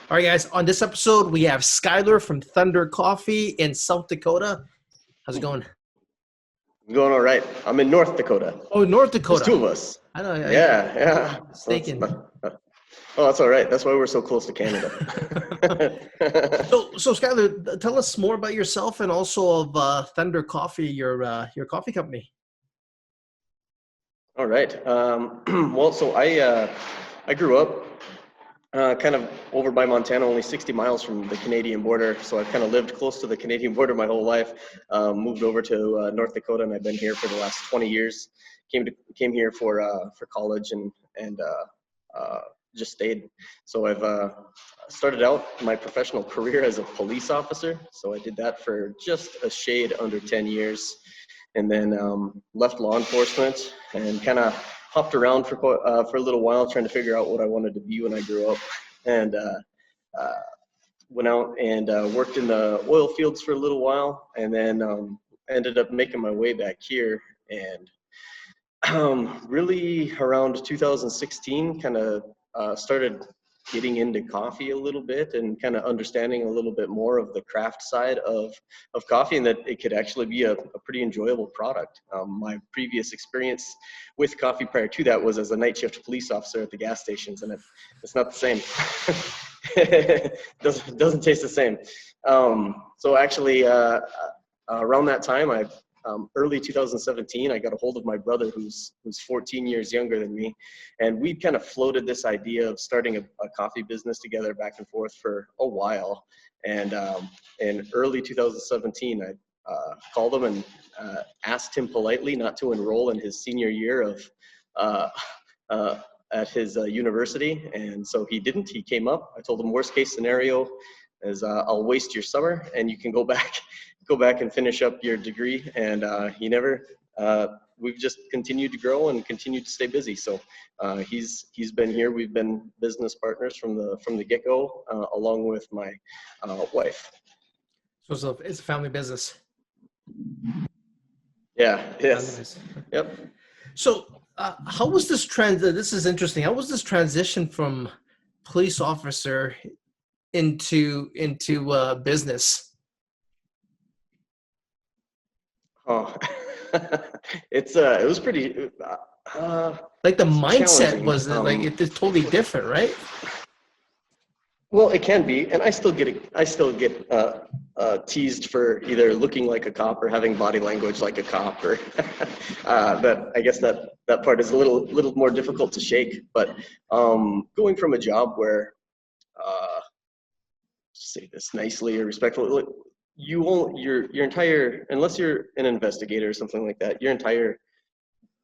All right, guys. On this episode, we have Skyler from Thunder Coffee in South Dakota. How's it going? I'm going all right. I'm in North Dakota. Oh, North There's two Dakota. of us. I know. Yeah, yeah. I'm That's, mistaken. oh, that's all right. That's why we're so close to Canada. So Skyler, tell us more about yourself and also of Thunder Coffee, your coffee company. All right. Well, so I grew up kind of over by Montana, only 60 miles from the Canadian border. So I've kind of lived close to the Canadian border my whole life. Moved over to North Dakota, and I've been here for the last 20 years. Came here for college and just stayed. So I've started out my professional career as a police officer. So I did that for just a shade under 10 years, and then left law enforcement and kind of hopped around for a little while trying to figure out what I wanted to be when I grew up, and went out and worked in the oil fields for a little while, and then ended up making my way back here. And really around 2016 kind of started getting into coffee a little bit and kind of understanding a little bit more of the craft side of coffee, and that it could actually be a pretty enjoyable product. My previous experience with coffee prior to that was as a night shift police officer at the gas stations, and it's not the same. It doesn't taste the same. So actually around that time, early 2017, I got a hold of my brother who's 14 years younger than me, and we kind of floated this idea of starting a coffee business together back and forth for a while. And in early 2017, I called him and asked him politely not to enroll in his senior year of at his university, and so he didn't. He came up. I told him worst case scenario is I'll waste your summer and you can go back and finish up your degree. And he never. We've just continued to grow and continued to stay busy. So he's been here. We've been business partners from the get-go, along with my wife. So it's a family business. Yeah. Yes. Yep. So how was this trend? This is interesting. How was this transition from police officer into business? Oh, it was pretty Like the mindset challenging. was like it's totally different, right? Well, it can be, and I still get teased for either looking like a cop or having body language like a cop, or that I guess that part is a little more difficult to shake. But going from a job where, say this nicely or respectfully, you won't your entire, unless you're an investigator or something like that, your entire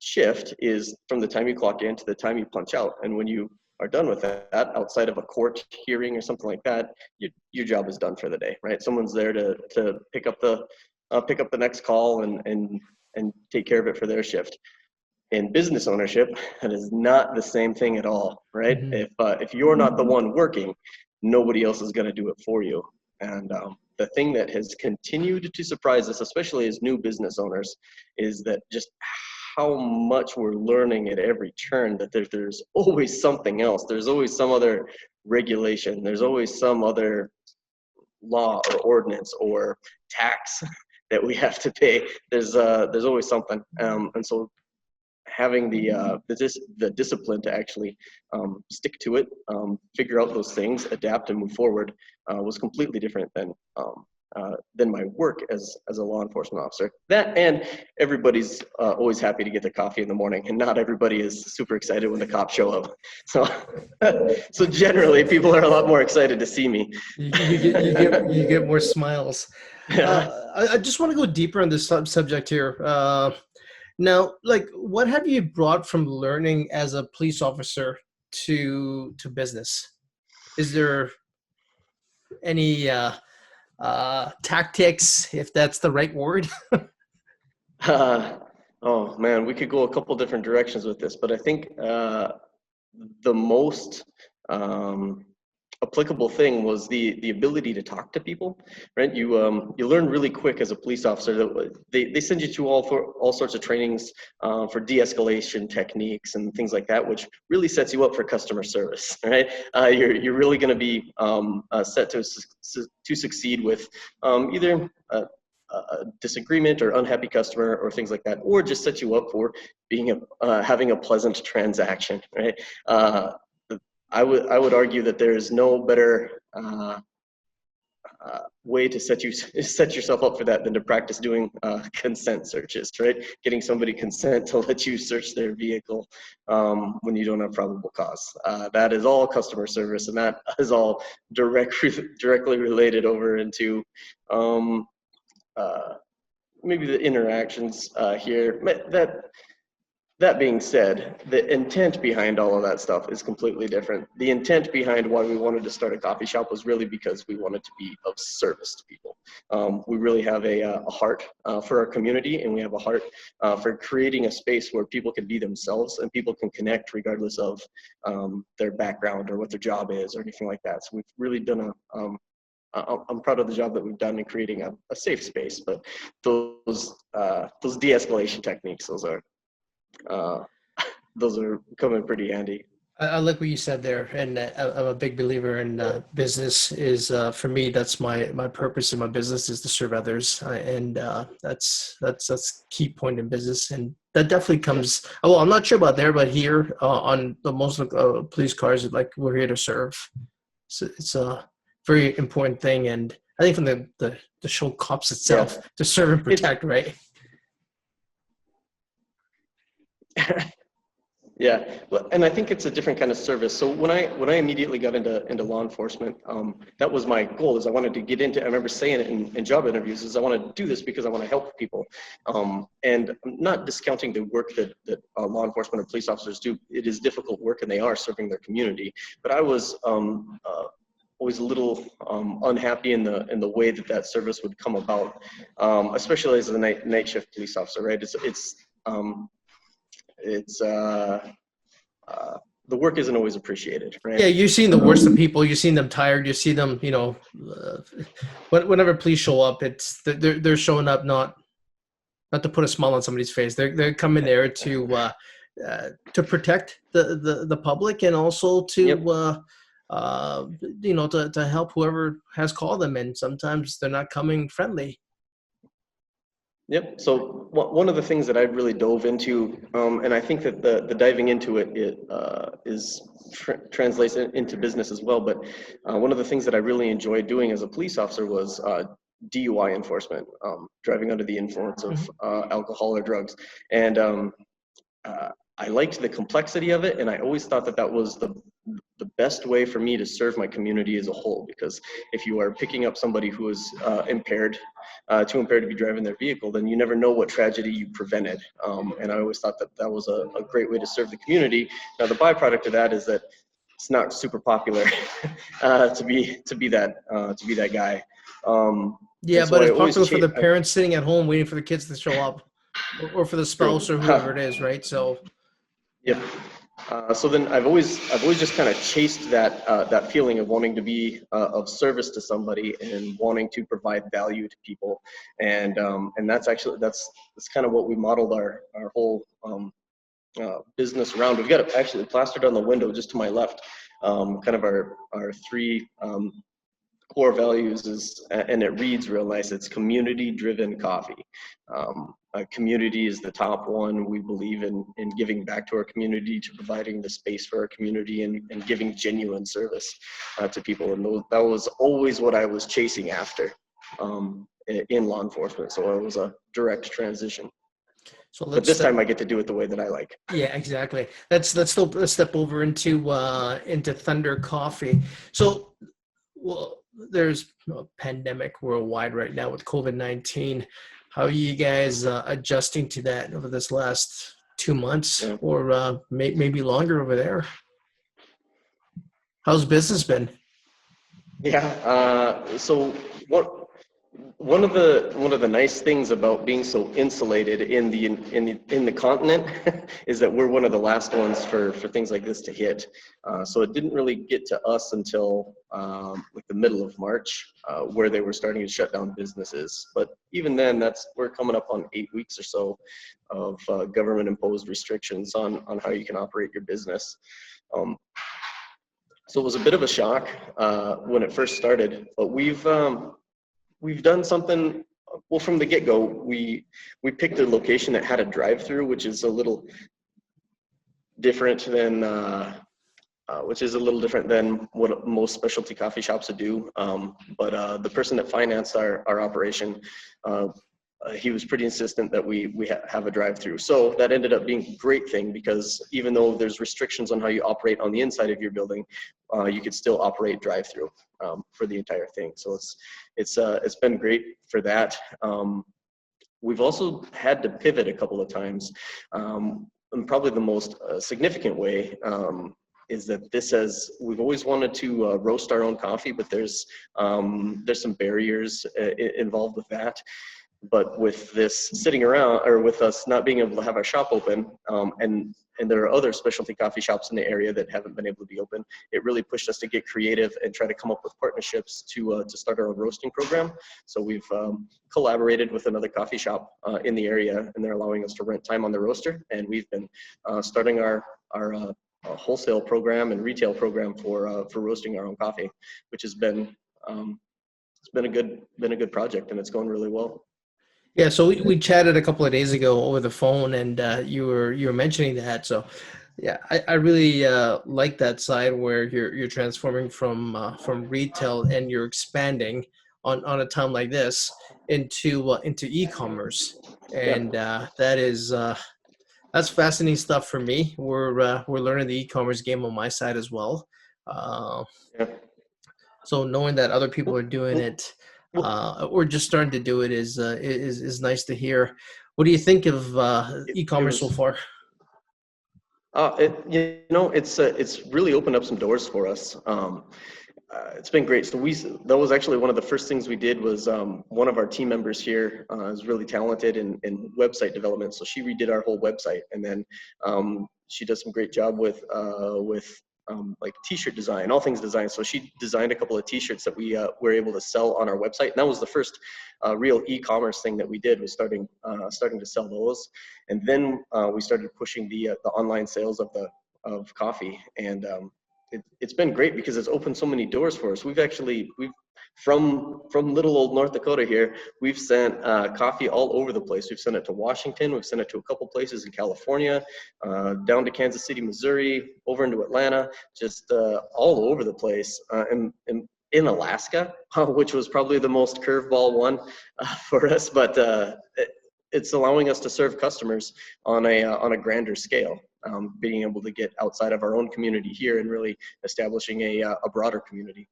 shift is from the time you clock in to the time you punch out. And when you are done with that, outside of a court hearing or something like that, your job is done for the day, right? Someone's there to pick up the next call and take care of it for their shift. In business ownership, that is not the same thing at all, right? Mm-hmm. If you're not the one working, nobody else is going to do it for you. And the thing that has continued to surprise us, especially as new business owners, is that just how much we're learning at every turn, that there's always something else. There's always some other regulation. There's always some other law or ordinance or tax that we have to pay. There's always something. And so having the discipline to actually stick to it, figure out those things, adapt and move forward, was completely different than my work as a law enforcement officer. That, and everybody's always happy to get their coffee in the morning, and not everybody is super excited when the cops show up. So generally, people are a lot more excited to see me. You get more smiles. Yeah. I just want to go deeper on this subject here. Now, like, what have you brought from learning as a police officer to business? Is there any tactics, if that's the right word? Oh man, we could go a couple different directions with this, but I think the most applicable thing was the ability to talk to people, right? You learn really quick as a police officer that they send you to all sorts of trainings for de-escalation techniques and things like that, which really sets you up for customer service, right? You're really going to be set to succeed with either a disagreement or unhappy customer or things like that, or just set you up for being having a pleasant transaction, right? I would argue that there is no better way to set yourself up for that than to practice doing consent searches, right? Getting somebody consent to let you search their vehicle when you don't have probable cause. That is all customer service, and that is all directly related over into maybe the interactions here. That being said, the intent behind all of that stuff is completely different. The intent behind why we wanted to start a coffee shop was really because we wanted to be of service to people. We really have a heart for our community, and we have a heart for creating a space where people can be themselves and people can connect regardless of their background or what their job is or anything like that. So we've really done I'm proud of the job that we've done in creating a safe space, but those de-escalation techniques, those are coming pretty handy. I like what you said there, and I'm a big believer in business. Is for me, that's my purpose in my business is to serve others, and that's key point in business, and that definitely comes. Well, I'm not sure about there, but here on the most police cars, like we're here to serve. So it's a very important thing, and I think from the show Cops itself, to serve and protect, right? Yeah, well, and I think it's a different kind of service. So when I immediately got into law enforcement, that was my goal. Is I wanted to get into. I remember saying it in job interviews. Is I want to do this because I want to help people. And I'm not discounting the work that law enforcement or police officers do. It is difficult work, and they are serving their community. But I was always a little unhappy in the way that service would come about, especially as a night shift police officer. Right? The work isn't always appreciated, right? Yeah, you've seen the worst of people. You've seen them tired. You see them, whenever police show up, they're showing up not to put a smile on somebody's face. They're coming there to protect the public, and also to to help whoever has called them. And sometimes they're not coming friendly. Yep. So one of the things that I really dove into, and I think that the diving into it translates into business as well. But one of the things that I really enjoyed doing as a police officer was DUI enforcement, driving under the influence of alcohol or drugs, and I liked the complexity of it, and I always thought that was the best way for me to serve my community as a whole. Because if you are picking up somebody who is impaired, too impaired to be driving their vehicle, then you never know what tragedy you prevented. And I always thought that was a great way to serve the community. Now the byproduct of that is that it's not super popular to be that guy. Yeah, but it's popular for the parents sitting at home waiting for the kids to show up, or for the spouse or whoever it is, right? So. Yep. So then I've always just kind of chased that feeling of wanting to be of service to somebody and wanting to provide value to people, and that's kind of what we modeled our whole business around. We've got it actually plastered on the window just to my left. Kind of our three core values is, and it reads real nice. It's community-driven coffee. Community is the top one. We believe in giving back to our community, to providing the space for our community, and giving genuine service to people. And that was always what I was chasing after in law enforcement. So it was a direct transition. But this time I get to do it the way that I like. Yeah, exactly. Let's step over into Thunder Coffee. So, well, there's a pandemic worldwide right now with COVID-19. How are you guys adjusting to that over this last 2 months, or maybe longer over there? How's business been? Yeah. So one of the nice things about being so insulated in the continent is that we're one of the last ones for things like this to hit. So it didn't really get to us until like the middle of March, where they were starting to shut down businesses. But even then, we're coming up on 8 weeks or so of government-imposed restrictions on how you can operate your business. So it was a bit of a shock when it first started, but we've done something. Well, from the get-go, we picked a location that had a drive-through, which is a little different than what most specialty coffee shops would do. But the person that financed our operation, he was pretty insistent that we have a drive-through. So that ended up being a great thing, because even though there's restrictions on how you operate on the inside of your building, you could still operate drive-through for the entire thing. So it's been great for that. We've also had to pivot a couple of times, and probably the most significant way is that we've always wanted to roast our own coffee, but there's some barriers involved with that. But with this sitting around, or with us not being able to have our shop open, and there are other specialty coffee shops in the area that haven't been able to be open, it really pushed us to get creative and try to come up with partnerships to start our own roasting program. So we've collaborated with another coffee shop in the area, and they're allowing us to rent time on the roaster. And we've been starting our wholesale program and retail program for roasting our own coffee, which has been it's been a good project, and it's going really well. Yeah, so we chatted a couple of days ago over the phone, and you were mentioning that. So yeah, I really like that side where you're transforming from retail, and you're expanding on a time like this into e-commerce, and Yeah. that's fascinating stuff for me. We're learning the e-commerce game on my side as well. Uh, Yeah. so knowing that other people are doing Well, it, well, or just starting to do it is nice to hear. What do you think of it e-commerce so was. far? It's really opened up some doors for us. It's been great. So that was actually one of the first things we did. Was one of our team members here is really talented in website development. So she redid our whole website, and then she does some great job with like t-shirt design, all things design. So she designed a couple of t-shirts that we were able to sell on our website. And that was the first real e-commerce thing that we did, was starting to sell those. And then we started pushing the online sales of coffee. And it's been great because it's opened so many doors for us. We've from little old North Dakota here, we've sent coffee all over the place. We've sent it to Washington. We've sent it to a couple places in California, down to Kansas City, Missouri, over into Atlanta, just all over the place. And in Alaska, which was probably the most curveball one for us, but it's allowing us to serve customers on a grander scale, being able to get outside of our own community here and really establishing a broader community.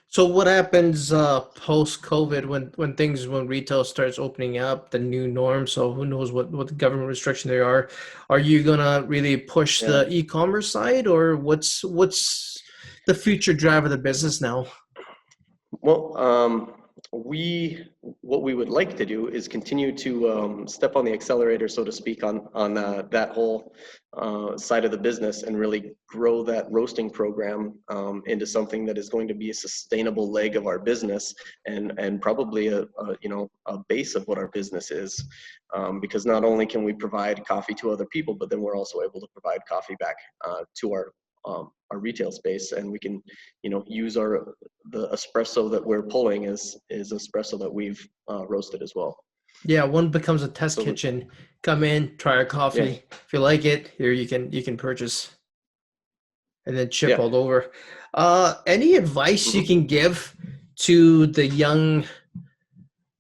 So what happens post COVID when retail starts opening up, the new norm? So who knows what the government restriction there are? Are you gonna really push Yeah. the e-commerce side, or what's the future drive of the business now? Well, what we would like to do is continue to step on the accelerator, so to speak, on that whole side of the business, and really grow that roasting program into something that is going to be a sustainable leg of our business, and probably a base of what our business is, because not only can we provide coffee to other people, but then we're also able to provide coffee back to our retail space, and we can use the espresso that we're pulling is espresso that we've roasted as well. Yeah, one becomes a test So kitchen. Come in, try our yeah, coffee. If you like it, here you can purchase and then ship yeah. all over. Any advice you Hmm. can give to the young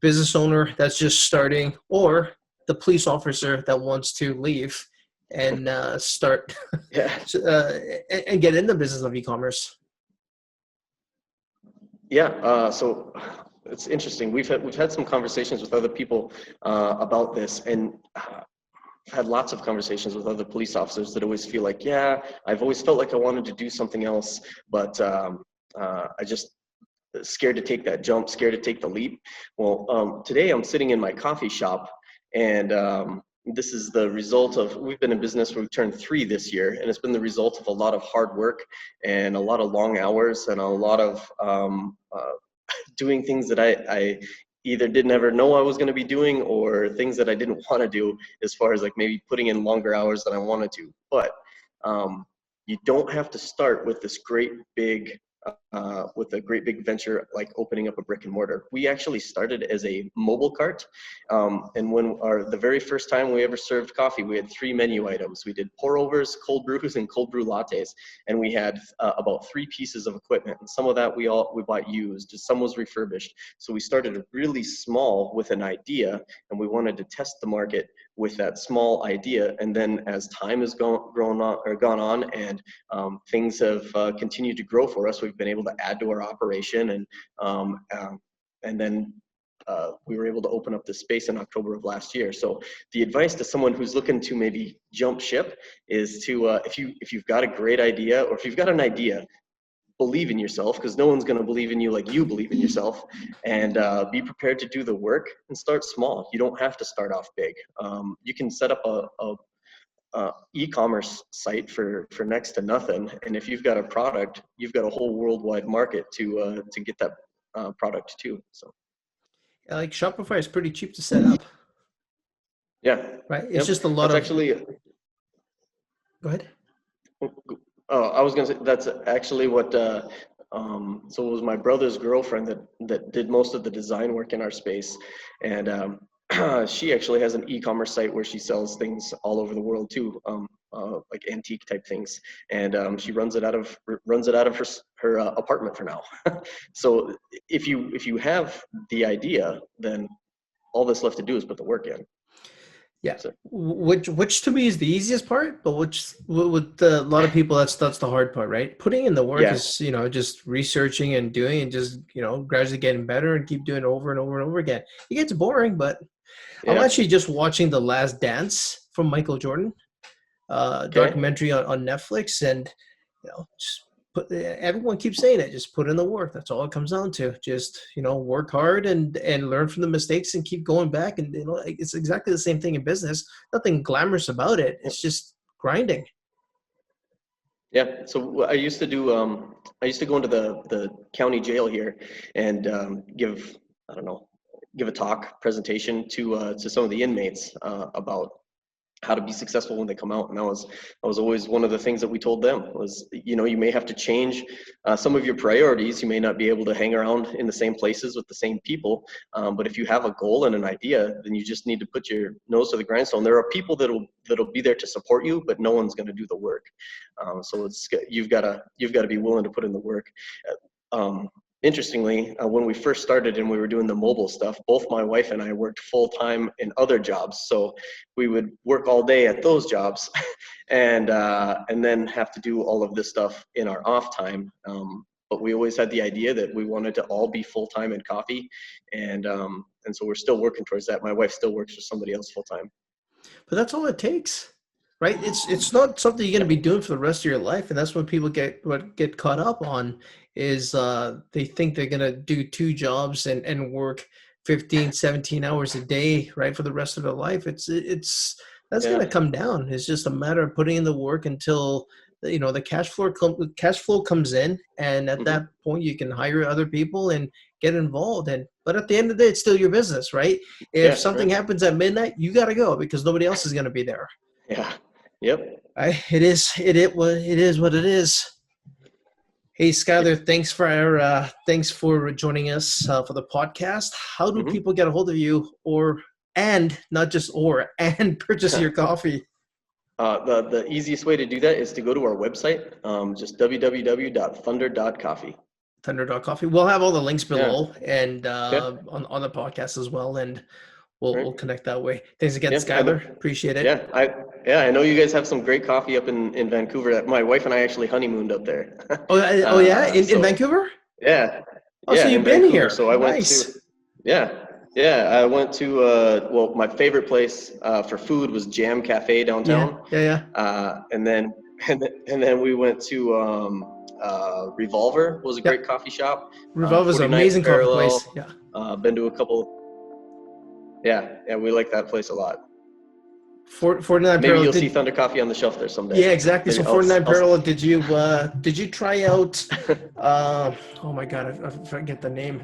business owner that's just starting, or the police officer that wants to leave and start Yeah. uh, and get in the business of e-commerce? Yeah, so it's interesting. We've had some conversations with other people about this, and I've had lots of conversations with other police officers that always feel like, yeah, I've always felt like I wanted to do something else, but I just scared to take that jump, scared to take the leap. Well, today I'm sitting in my coffee shop, and this is the result of, we've been in business, we've turned 3 this year, and it's been the result of a lot of hard work and a lot of long hours and a lot of doing things that I either didn't ever know I was going to be doing, or things that I didn't want to do, as far as like maybe putting in longer hours than I wanted to. But you don't have to start with this great big with a great big venture like opening up a brick and mortar. We actually started as a mobile cart, and when the very first time we ever served coffee, we had 3 menu items. We did pour overs, cold brews, and cold brew lattes, and we had about 3 pieces of equipment. And some of that we bought used, some was refurbished. So we started really small with an idea, and we wanted to test the market with that small idea. And then as time has gone on, and things have continued to grow for us, we've been able to add to our operation, and then we were able to open up this space in October of last year. So the advice to someone who's looking to maybe jump ship is to, if you've got a great idea, or if you've got an idea, believe in yourself, because no one's going to believe in you like you believe in yourself, and be prepared to do the work and start small. You don't have to start off big. You can set up a e-commerce site for next to nothing, and if you've got a product, you've got a whole worldwide market to get that product too. So Yeah, like Shopify is pretty cheap to set up. Yeah. Right. It's just a lot that's of. Actually, Go ahead. Oh, I was gonna say that's actually what. So it was my brother's girlfriend that did most of the design work in our space, and she actually has an e-commerce site where she sells things all over the world too, like antique type things, and she runs it out of her apartment for now. So if you have the idea, then all that's left to do is put the work in. Yeah, so, which to me is the easiest part, but with a lot of people, that's the hard part, right? Putting in the work is, just researching and doing, and just, gradually getting better and keep doing it over and over and over again. It gets boring, but I'm actually just watching The Last Dance from Michael Jordan, documentary on Netflix, and just everyone keeps saying it, just put in the work. That's all it comes down to. Just work hard and learn from the mistakes and keep going back. And it's exactly the same thing in business. Nothing glamorous about it. It's just grinding. Yeah. So I used to do I used to go into the county jail here and give a presentation to some of the inmates about how to be successful when they come out. And that was always one of the things that we told them was, you may have to change some of your priorities. You may not be able to hang around in the same places with the same people. But if you have a goal and an idea, then you just need to put your nose to the grindstone. There are people that'll be there to support you, but no one's going to do the work. So you've got to be willing to put in the work. Interestingly, when we first started and we were doing the mobile stuff, both my wife and I worked full-time in other jobs. So we would work all day at those jobs and then have to do all of this stuff in our off time. But we always had the idea that we wanted to all be full-time in coffee. And so we're still working towards that. My wife still works for somebody else full-time. But that's all it takes, right? It's not something you're going to be doing for the rest of your life. And that's when people get caught up on is they think they're going to do 2 jobs and work 15, 17 hours a day, right, for the rest of their life. That's going to come down. It's just a matter of putting in the work until the cash flow comes in, and at that point you can hire other people and get involved. But at the end of the day, it's still your business, right? If something happens at midnight, you got to go because nobody else is going to be there. Yeah. Yep. It is what it is. Hey, Skyler, thanks for joining us for the podcast. How do people get a hold of you and purchase your coffee? The easiest way to do that is to go to our website, just www.thunder.coffee. Thunder.coffee. We'll have all the links below and on the podcast as well, and we'll connect that way. Thanks again, Skyler. Appreciate it. I know you guys have some great coffee up in Vancouver. My wife and I actually honeymooned up there. In Vancouver? Yeah. Oh, so you've been here. So I went to I went to my favorite place for food was Jam Cafe downtown. Yeah. And then we went to Revolver was a great coffee shop. Revolver's an 49th amazing coffee Parallel, place. Yeah. Been to a couple. Yeah, we like that place a lot. 49 Maybe Parallel. you'll see Thunder Coffee on the shelf there someday. Yeah, exactly. Maybe So 49 Parallel, did you try out? Oh my God, I forget the name.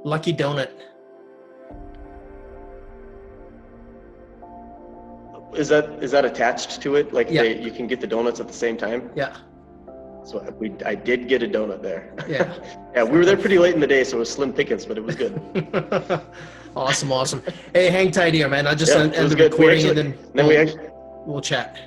Lucky Donut. Is that attached to it? Like Yeah. you can get the donuts at the same time? Yeah. So I did get a donut there. Yeah. Yeah, we were there pretty late in the day, so it was slim pickings, but it was good. Awesome. Hey, hang tight here, man. I'll just end it was the good. recording and then we'll we'll chat.